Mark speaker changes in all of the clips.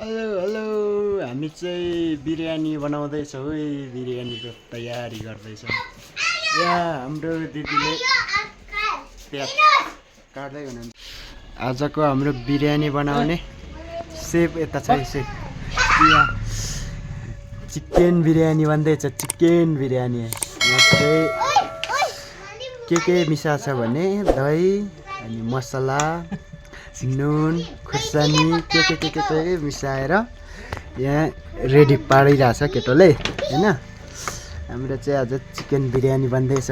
Speaker 1: hello hello हामी चाहिँ बिरयानी बनाउँदैछौँ है बिरयानीको तयारी गर्दैछौँ यहाँ हाम्रो दिदीले प्याज काट्दै हुनुहुन्छ आजको हाम्रो बिरयानी बनाउने सेफ यता छ सेफ यहाँ चिकन बिरयानी बन्दैछ चिकन बिरयानी यहाँ चाहिँ के मिसा छ भने दही अनि मसला नुन खुर्सानी के मिसाएर यहाँ रेडी पारिरहेछ केटोले हैन हाम्रो चाहिँ आज चिकन बिरयानी बन्दैछ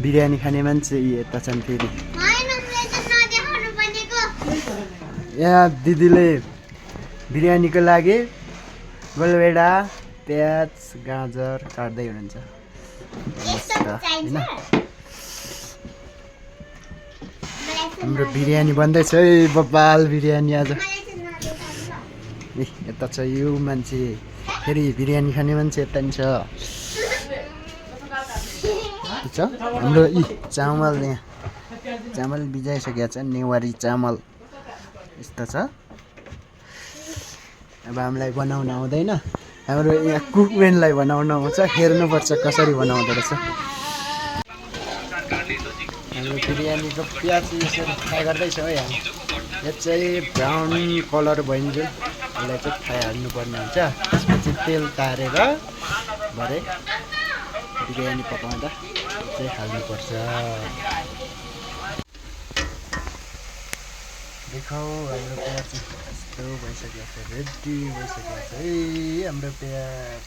Speaker 1: बिरयानी खाने मान्छे यता छन् फेरि यहाँ दिदीले बिरयानीको लागि गोलभेडा प्याज गाजर काट्दै हुनुहुन्छ हैन हाम्रो बिरयानी बन्दैछ है बबाल बिरयानी आज यता छ यो मान्छे फेरि बिरयानी खाने मान्छे यता नि छ हाम्रो चामल यहाँ चामल भिजाइसकेको छ नेवारी चामल यस्तो छ अब हामीलाई बनाउन आउँदैन हाम्रो यहाँ कुकम्यानलाई बनाउन आउँछ हेर्नुपर्छ कसरी बनाउँदो रहेछ हाम्रो बिरयानीको प्याज यसरी फ्राई गर्दैछौँ है हामी यो चाहिँ ब्राउन कलर भइन्जेल यसलाई चाहिँ फ्राई हाल्नुपर्ने हुन्छ त्यसपछि तेल तारेर भरे बिरयानी पकाउँदा चाहिँ हाल्नुपर्छ देखाऊ हाम्रो प्याज यस्तो भइसकेको छ रेडी भइसकेको छ है हाम्रो प्याज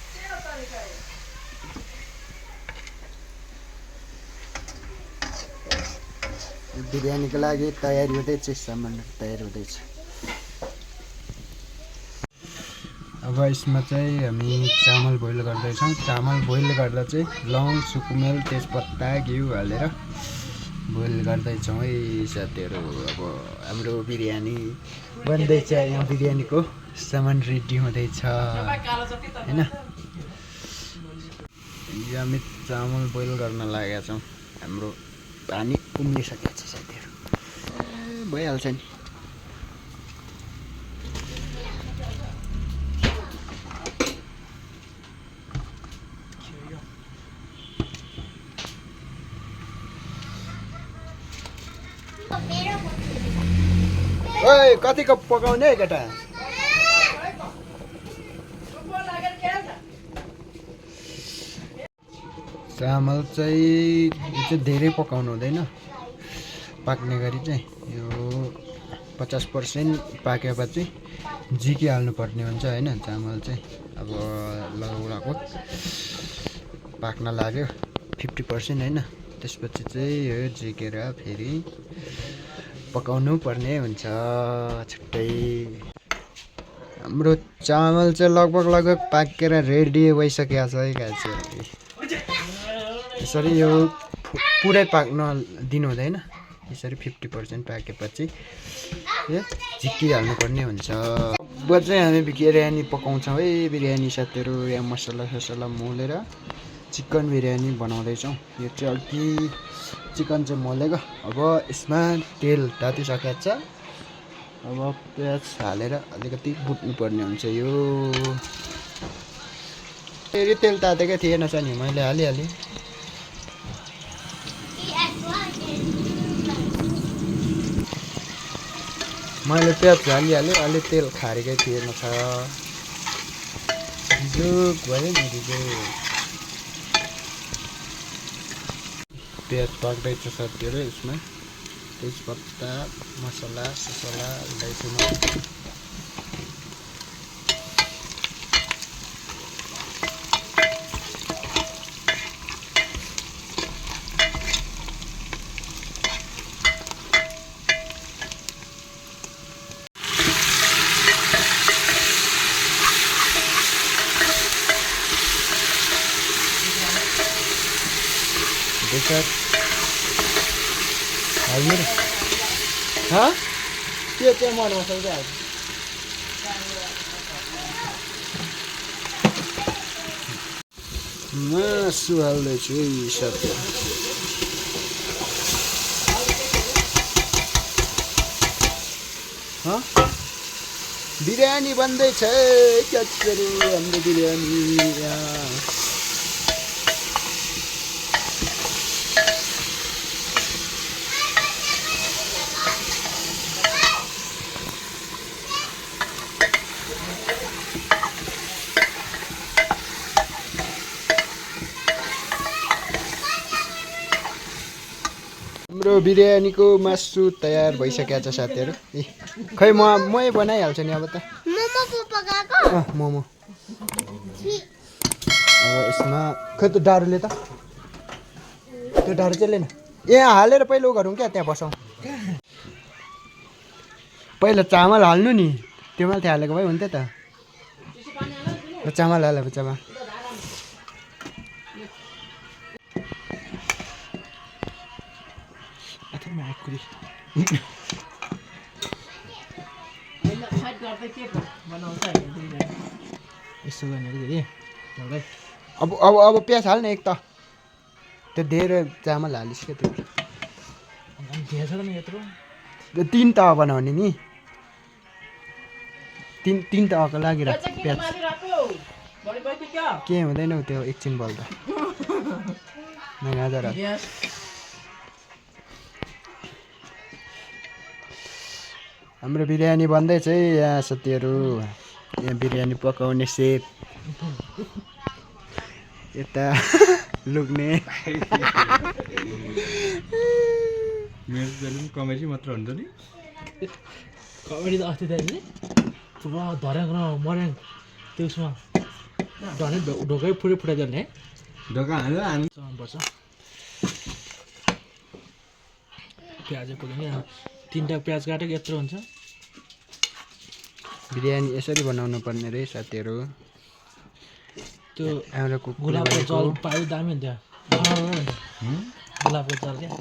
Speaker 1: बिरयानीको लागि तयारी हुँदैछ सामानहरू तयार हुँदैछ अब यसमा चाहिँ हामी चामल बोइल गर्दैछौँ चामल बोइल गर्दा चाहिँ लौङ सुकुमेल तेजपत्ता घिउ हालेर बोइल गर्दैछौँ है साथीहरू अब हाम्रो बिरयानी बन्दैछ यहाँ बिरयानीको सामान रेडी हुँदैछ हैन यो हामी चामल बोइल गर्न लागेका छौँ हाम्रो पानी उम्लिसकेको छ साथीहरू भइहाल्छ नि ओइ कतिको पकाउने है केटा चामल चाहिँ यो चाहिँ धेरै पकाउनु हुँदैन पाक्ने गरी चाहिँ यो 50% पाकेपछि झिकिहाल्नु पर्ने हुन्छ हैन चामल चाहिँ अब लगभग पाक्न लाग्यो 50% हैन त्यसपछि चाहिँ यो झिकेर फेरि पकाउनु पर्ने हुन्छ छुट्टै हाम्रो चामल चाहिँ लगभग पाकेर रेडी भइसकेको छ है गाइस यसरी यो पुरै पाक्न दिनु हुँदैन यसरी 50% पाकेपछि यो झिकिहाल्नु पर्ने हुन्छ अब चाहिँ हामी बिरयानी पकाउँछौँ है बिरयानी साथीहरू यहाँ मसला मोलेर चिकन बिरयानी बनाउँदैछौँ यो चाहिँ अघि चिकन चाहिँ मोलेको अब यसमा तेल तातिसकेको छ अब प्याज हालेर अलिकति भुट्नु पर्ने हुन्छ यो फेरि तेल तातेकै थिएन छ नि मैले हालिहालेँ मैले प्याज हालिहालेँ अलि तेल खारेकै थिएन छ जुक भयो नि प्याज पाक्दैछ साथीहरू यसमा तेजपत्ता मसला अलैँचीमा हाल्नु त्यो चाहिँ मन मसला मासु हाल्दैछु है साथी बिरयानी बन्दैछ क्याचहरू हाम्रो बिरयानी हाम्रो बिरयानीको मासु तयार भइसकेको छ साथीहरू ए खै मै बनाइहाल्छु नि अब त मोमो अब यसमा खै त डारुले त त्यो डारु चाहिँ लिएन यहाँ हालेर पहिला उ गरौँ क्या त्यहाँ बसौँ पहिला चामल हाल्नु नि त्यो माथि हालेको भए हुन्थ्यो त चामल हालेपछि अब यसो भनेर अब प्याज हाल्ने एक त त्यो धेरै चामल हालिस् क्या त्यो तिन तवा बनाउने नि तिन तवाको लागि राख प्याज के हुँदैन त्यो एकछिन बल्दा गाजर हाम्रो बिरयानी बन्दैछ है यहाँ साथीहरू यहाँ बिरयानी पकाउने सेफ यता लुक्ने
Speaker 2: मेरो जहिले कमेडी मात्र हुन्छ नि
Speaker 3: कमेडी त अस्ति दाइ पुरा धर्याङ र मर्याङ त्यो उसमा ढोकै फुटाइदिने
Speaker 2: ढोका हाल्नु
Speaker 3: पर्छ प्याजै पुग्ने तिनवटा प्याज काटेको यत्रो हुन्छ
Speaker 1: बिरयानी यसरी बनाउनु पर्ने रे साथीहरू
Speaker 3: त्यो
Speaker 1: हाम्रो
Speaker 3: गुलाबको जल पायो दामी हुन्थ्यो गुलाबको जल क्या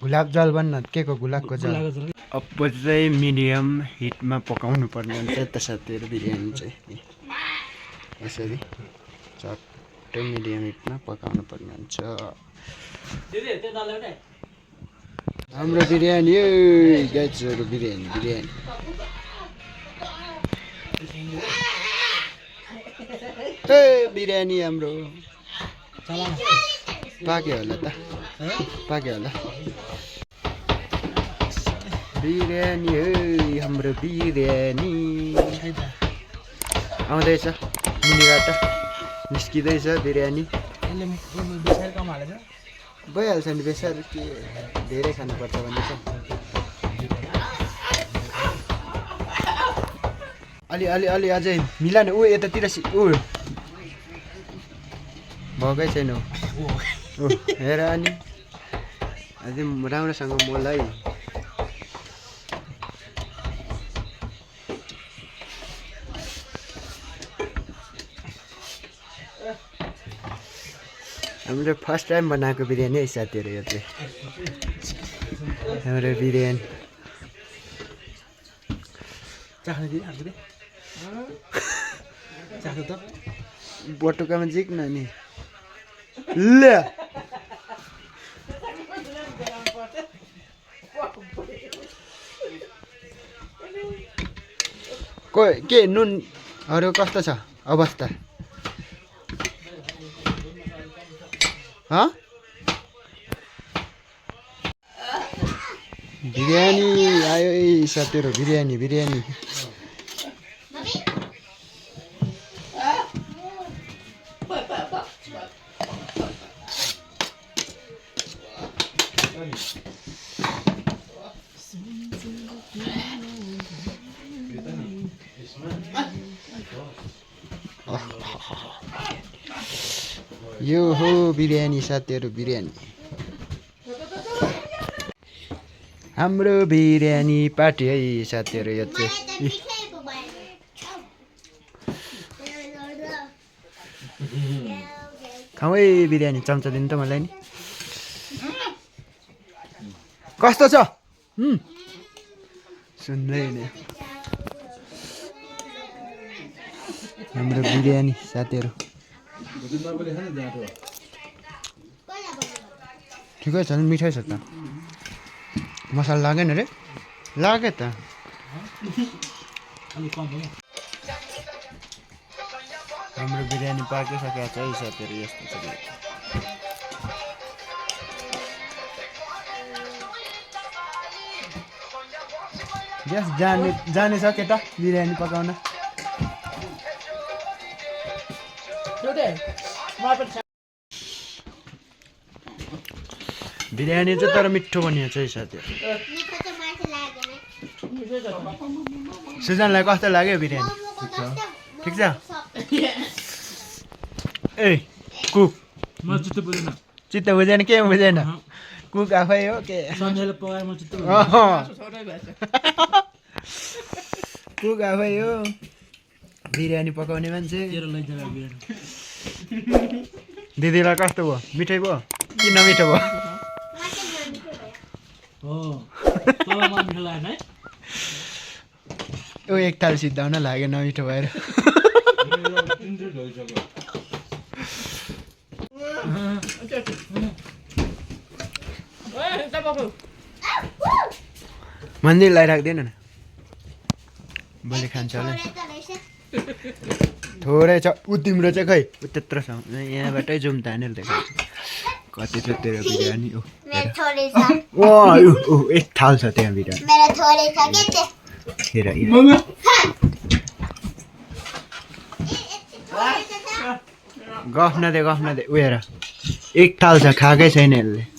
Speaker 1: गुलाब जल बन्न के को गुलाबको जल
Speaker 3: गुलाबको जल
Speaker 1: अब चाहिँ मिडियम हिटमा पकाउनु पर्ने हुन्छ त साथीहरू बिरयानी चाहिँ यसरी चट्टै मिडियम हिटमा पकाउनु पर्ने हुन्छ हाम्रो बिरयानी गाइजहरू बिरयानी ए बिरयानी हाम्रो पाक्यो होला त पाक्यो होला बिरयानी हाम्रो बिरयानी आउँदैछ मुनिबाट निस्किँदैछ बिरयानी भइहाल्छ नि बेसार के धेरै खानुपर्छ भन्ने छ अलि अझै मिलान ऊ यतातिर ऊ भएकै छैन ऊ हेर अनि अझै राम्रोसँग मलाई हाम्रो फर्स्ट टाइम बनाएको बिरयानी है साथीहरू यो चाहिँ हाम्रो बिरयानी
Speaker 3: चाख्नु दिदी हाल्छु चाख्नु त
Speaker 1: बटुकामा जिक्न नि ल के नुनहरू कस्तो छ अवस्था बिरयानी आयो है साथीहरू बिरयानी यो हो बिरयानी साथीहरू बिरयानी हाम्रो बिरयानी पार्टी है साथीहरू यो चाहिँ खाऊ है बिरयानी चम्चा दिनु त मलाई नि कस्तो छ सुन्दैन हाम्रो बिरयानी साथीहरू ठिकै छ नि मिठै छ त मसला लागेन रे लाग्यो त
Speaker 3: अलिक कम भयो
Speaker 1: हाम्रो बिरयानी पाकिसकेको छ है साथीहरू यस्तो छ ग्यास जाने छ केटा बिरयानी पकाउन बिरयानी चाहिँ तर मिठो बनिएको छ है साथीहरू सुजनलाई कस्तो लाग्यो बिरयानी ठिक छ ए कुक
Speaker 3: म चित्त बुझेन
Speaker 1: चित्त बुझेन के बुझेन कुक आफै हो के
Speaker 3: सन्जयले पकाए म चित्त
Speaker 1: कुक आफै हो बिरयानी पकाउने मान्छे
Speaker 3: तेरो लैजाला बिरयानी
Speaker 1: दिदीलाई कस्तो भयो मिठै भयो कि नमिठो भयो
Speaker 3: हो तँलाई मलाई मिठो लागेन है
Speaker 1: ओ एक ताल सिद्धाउन लाग्यो नमिठो भएर मन्दिरलाई राख्दैन न भोलि खान्छ होला थोरै छ ऊ तिम्रो चाहिँ खै ऊ त्यत्रो छ यहाँबाटै जुम तानेर देखाउँछ कति छ तेरो बिरयानी ओ एक थाल छ त्यहाँ बिरयानी हेर गफ नदे उ हेर एक थाल छ खाएकै छैन यसले